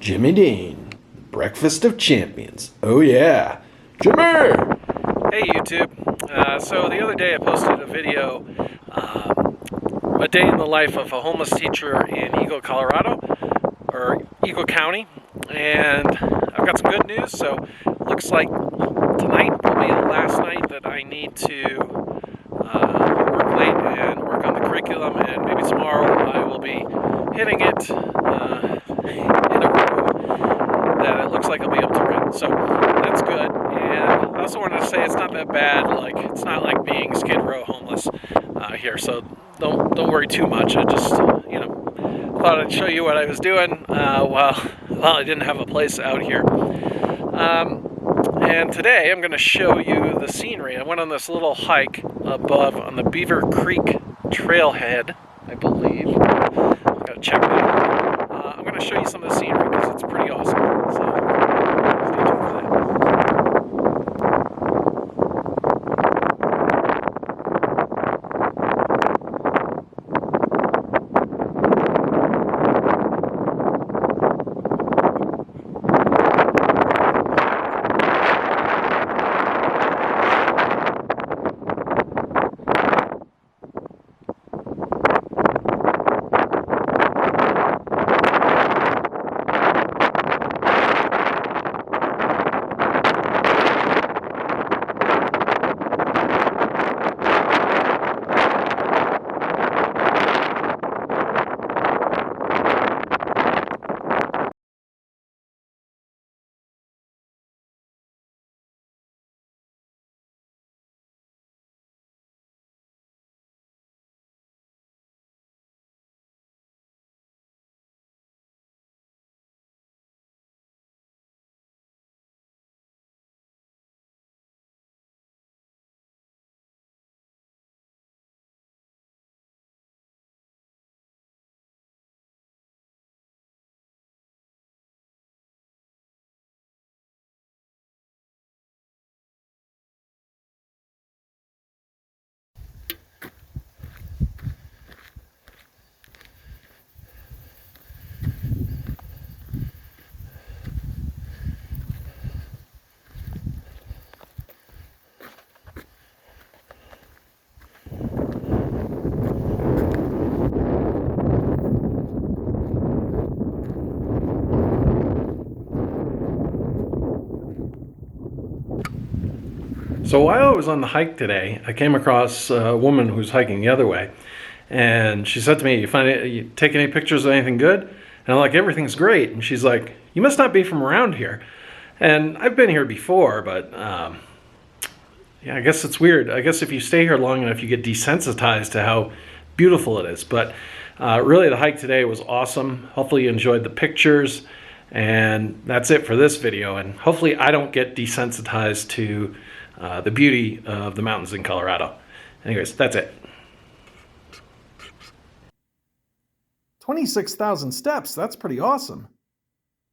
Jimmy Dean, Breakfast of Champions. Oh yeah, Jimmy! Hey YouTube. So the other day I posted a video, a day in the life of a homeless teacher in Eagle, Colorado, or Eagle County, and I've got some good news. So looks like tonight will be the last night that I need to work late and work on the curriculum, and maybe tomorrow I will be hitting it in a room that it looks like I'll be able to rent. So that's good. And I also wanted to say it's not that bad. Like, it's not like being Skid Row homeless here. So don't worry too much. I just thought I'd show you what I was doing while I didn't have a place out here. And today I'm going to show you the scenery. I went on this little hike above on the Beaver Creek trailhead, I believe. I've got to check that out. I'm going to show you some of the scenery because it's pretty awesome. So stay tuned for that. So while I was on the hike today, I came across a woman who's hiking the other way, and she said to me, you take any pictures of anything good?" And I'm like, "Everything's great." And she's like, "You must not be from around here." And I've been here before, but yeah, I guess it's weird. I guess if you stay here long enough, you get desensitized to how beautiful it is. But really, the hike today was awesome. Hopefully you enjoyed the pictures. And that's it for this video. And hopefully I don't get desensitized to the beauty of the mountains in Colorado. Anyways, that's it. 26,000 steps. That's pretty awesome.